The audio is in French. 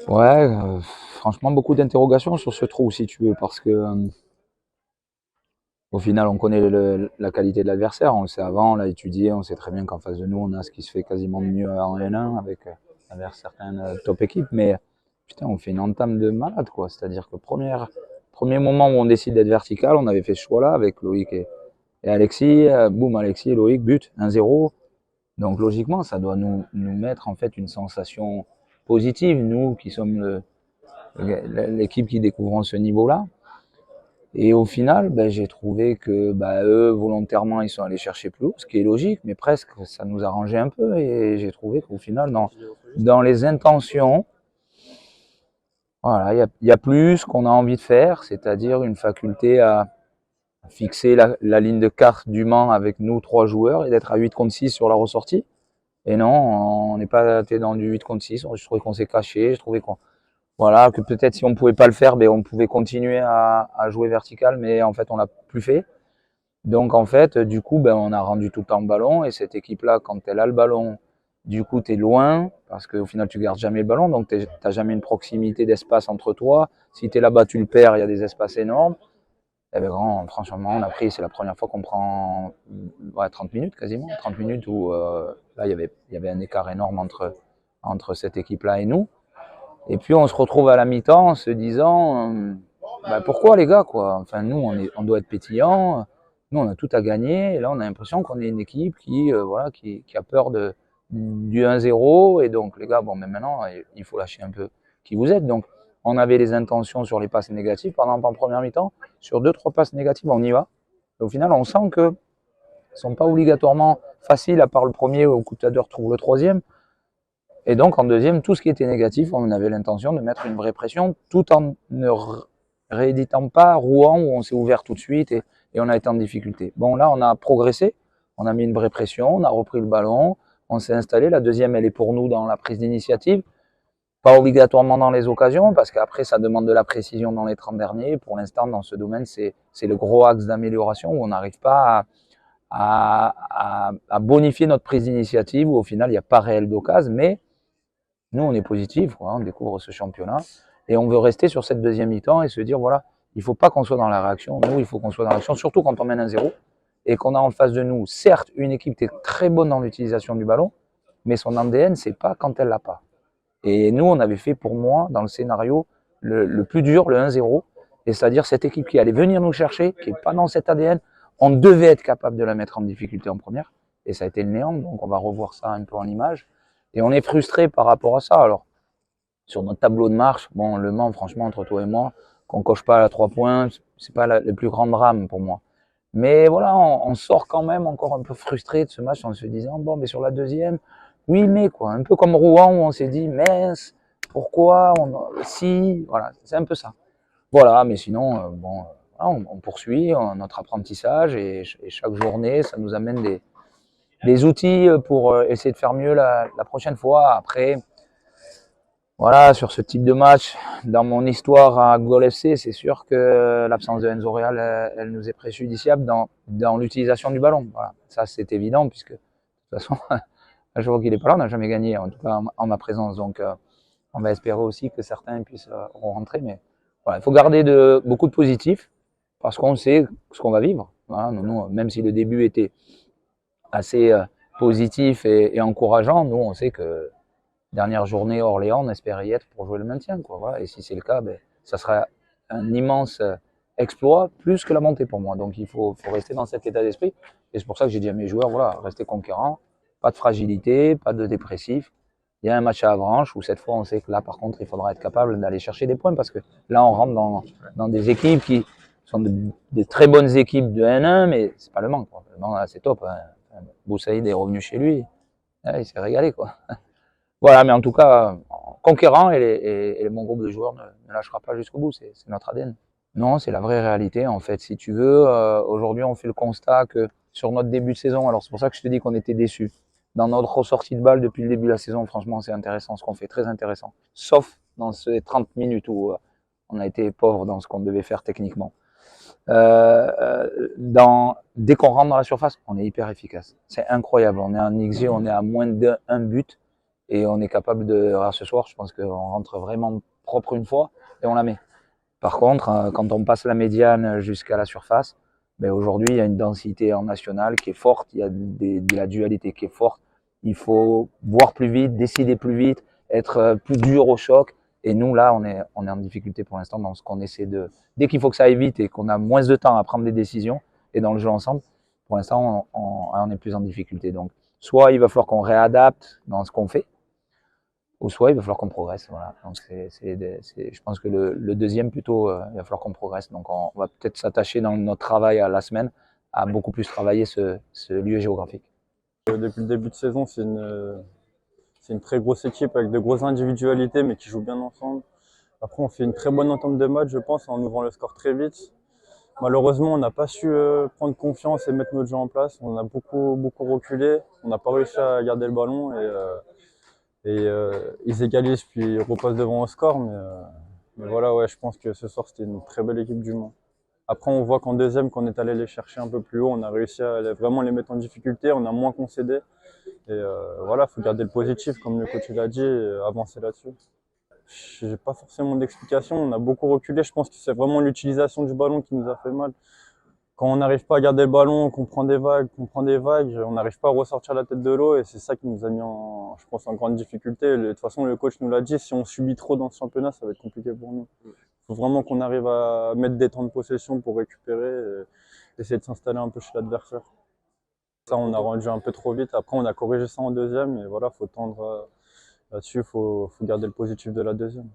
Ouais, franchement, beaucoup d'interrogations sur ce trou, si tu veux, parce que au final, on connaît la qualité de l'adversaire, on le sait avant, on l'a étudié, on sait très bien qu'en face de nous, on a ce qui se fait quasiment de mieux en N1 avec certaines top équipes, mais putain, on fait une entame de malade, quoi. C'est-à-dire que premier moment où on décide d'être vertical, on avait fait ce choix-là avec Loïc et Alexis, boum, Alexis et Loïc, but, 1-0. Donc logiquement, ça doit nous mettre en fait une sensation positive, nous qui sommes l'équipe qui découvrons ce niveau-là. Et au final, ben, j'ai trouvé que eux, volontairement, ils sont allés chercher plus haut, ce qui est logique, mais presque, ça nous arrangeait un peu. Et j'ai trouvé qu'au final, dans les intentions, voilà, y a plus qu'on a envie de faire, c'est-à-dire une faculté à fixer la ligne de carte du Mans avec nous, 3 joueurs, et d'être à 8 contre 6 sur la ressortie. Et non, on n'est pas été dans du 8 contre 6. Je trouvais qu'on s'est caché. Je trouvais qu'on, voilà, que peut-être si on pouvait pas le faire, ben on pouvait continuer à jouer vertical, mais en fait, on l'a plus fait. Donc, en fait, du coup, ben, on a rendu tout le temps le ballon. Et cette équipe-là, quand elle a le ballon, du coup, tu es loin, parce qu'au final, tu gardes jamais le ballon. Donc, tu n'as jamais une proximité d'espace entre toi. Si tu es là-bas, tu le perds, il y a des espaces énormes. Eh ben, franchement, on a pris, c'est la première fois qu'on prend ouais, 30 minutes quasiment. 30 minutes où là, il y avait un écart énorme entre cette équipe-là et nous. Et puis, on se retrouve à la mi-temps en se disant pourquoi les gars, quoi. Enfin, nous, on doit être pétillants. Nous, on a tout à gagner. Et là, on a l'impression qu'on est une équipe voilà, qui a peur du 1-0. Et donc, les gars, bon, mais maintenant, il faut lâcher un peu qui vous êtes. Donc, on avait les intentions sur les passes négatives. Par exemple, en première mi-temps, sur 2-3 passes négatives, on y va. Et au final, on sent que ne sont pas obligatoirement faciles, à part le premier où Coutadeur trouve le troisième. Et donc, en deuxième, tout ce qui était négatif, on avait l'intention de mettre une vraie pression, tout en ne rééditant pas Rouen, où on s'est ouvert tout de suite et on a été en difficulté. Bon, là, on a progressé, on a mis une vraie pression, on a repris le ballon, on s'est installé. La deuxième, elle est pour nous dans la prise d'initiative. Pas obligatoirement dans les occasions, parce qu'après, ça demande de la précision dans les 30 derniers. Pour l'instant, dans ce domaine, c'est le gros axe d'amélioration où on n'arrive pas à bonifier notre prise d'initiative, où au final, il n'y a pas réel d'occasion, mais nous, on est positif, on découvre ce championnat et on veut rester sur cette deuxième mi-temps et se dire, voilà, il ne faut pas qu'on soit dans la réaction. Nous, il faut qu'on soit dans la réaction, surtout quand on mène 1-0 et qu'on a en face de nous, certes, une équipe qui est très bonne dans l'utilisation du ballon, mais son ADN, c'est pas quand elle l'a pas. Et nous, on avait fait pour moi, dans le scénario, le plus dur, le 1-0, et c'est-à-dire cette équipe qui allait venir nous chercher, qui n'est pas dans cet ADN, on devait être capable de la mettre en difficulté en première, et ça a été le néant, donc on va revoir ça un peu en image. Et on est frustré par rapport à ça. Alors, sur notre tableau de marche, bon, Le Mans, franchement, entre toi et moi, qu'on coche pas à 3 points, c'est pas le plus grand drame pour moi. Mais voilà, on sort quand même encore un peu frustré de ce match en se disant, bon, mais sur la deuxième, oui, mais quoi, un peu comme Rouen où on s'est dit, mince, pourquoi, si, voilà, c'est un peu ça. Voilà, mais sinon, bon, voilà, on poursuit notre apprentissage et chaque journée, ça nous amène des outils pour essayer de faire mieux la prochaine fois. Après, voilà, sur ce type de match, dans mon histoire à Gol FC, c'est sûr que l'absence de Enzo Real, elle nous est préjudiciable dans l'utilisation du ballon. Voilà. Ça, c'est évident, puisque de toute façon, à chaque fois qu'il n'est pas là, on n'a jamais gagné, en tout cas en ma présence. Donc, on va espérer aussi que certains puissent rentrer. Mais voilà, il faut garder beaucoup de positifs, parce qu'on sait ce qu'on va vivre. Voilà, nous, même si le début était assez positif et encourageant, nous, on sait que dernière journée à Orléans, on espère y être pour jouer le maintien, quoi. Voilà. Et si c'est le cas, ben, ça sera un immense exploit, plus que la montée pour moi. Donc il faut rester dans cet état d'esprit. Et c'est pour ça que j'ai dit à mes joueurs, voilà, restez conquérants, pas de fragilité, pas de dépressif. Il y a un match à Avranches où cette fois on sait que là par contre il faudra être capable d'aller chercher des points parce que là on rentre dans des équipes qui sont des très bonnes équipes de N1, mais c'est pas le Mans, quoi. Le Mans là c'est top, hein. Boussaïd est revenu chez lui, il s'est régalé, quoi. Voilà, mais en tout cas, conquérant et mon groupe de joueurs ne lâchera pas jusqu'au bout, c'est notre ADN. Non, c'est la vraie réalité en fait. Si tu veux, aujourd'hui on fait le constat que sur notre début de saison, alors c'est pour ça que je te dis qu'on était déçus. Dans notre ressortie de balle depuis le début de la saison, franchement c'est intéressant ce qu'on fait, très intéressant. Sauf dans ces 30 minutes où on a été pauvre dans ce qu'on devait faire techniquement. Dès qu'on rentre dans la surface, on est hyper efficace. C'est incroyable. On est en XG, on est à moins d'un but. et on est capable de. Alors ce soir, je pense qu'on rentre vraiment propre une fois et on la met. Par contre, quand on passe la médiane jusqu'à la surface, ben aujourd'hui, il y a une densité en national qui est forte, il y a de la dualité qui est forte. Il faut voir plus vite, décider plus vite, être plus dur au choc. Et nous, là, on est en difficulté pour l'instant dans ce qu'on essaie de. Dès qu'il faut que ça aille vite et qu'on a moins de temps à prendre des décisions et dans le jeu ensemble, pour l'instant, on est plus en difficulté. Donc, soit il va falloir qu'on réadapte dans ce qu'on fait, ou soit il va falloir qu'on progresse. Voilà. Donc je pense que le deuxième plutôt, il va falloir qu'on progresse. Donc on va peut-être s'attacher dans notre travail à la semaine à beaucoup plus travailler ce lieu géographique. Depuis le début de saison, c'est une très grosse équipe avec de grosses individualités, mais qui jouent bien ensemble. Après, on fait une très bonne entame de match, je pense, en ouvrant le score très vite. Malheureusement, on n'a pas su prendre confiance et mettre notre jeu en place. On a beaucoup reculé. On n'a pas réussi à garder le ballon et ils égalisent puis ils repassent devant au score. Mais voilà, ouais, je pense que ce soir, c'était une très belle équipe du Mans. Après, on voit qu'en deuxième, qu'on est allé les chercher un peu plus haut, on a réussi à vraiment les mettre en difficulté. On a moins concédé. Et voilà, il faut garder le positif, comme le coach l'a dit, et avancer là-dessus. J'ai pas forcément d'explication. On a beaucoup reculé. Je pense que c'est vraiment l'utilisation du ballon qui nous a fait mal. Quand on n'arrive pas à garder le ballon, qu'on prend des vagues, on n'arrive pas à ressortir la tête de l'eau et c'est ça qui nous a mis je pense, en grande difficulté. De toute façon, le coach nous l'a dit, si on subit trop dans ce championnat, ça va être compliqué pour nous. Il faut vraiment qu'on arrive à mettre des temps de possession pour récupérer et essayer de s'installer un peu chez l'adversaire. Ça, on a rendu un peu trop vite. Après, on a corrigé ça en deuxième et voilà, faut tendre là-dessus, faut garder le positif de la deuxième.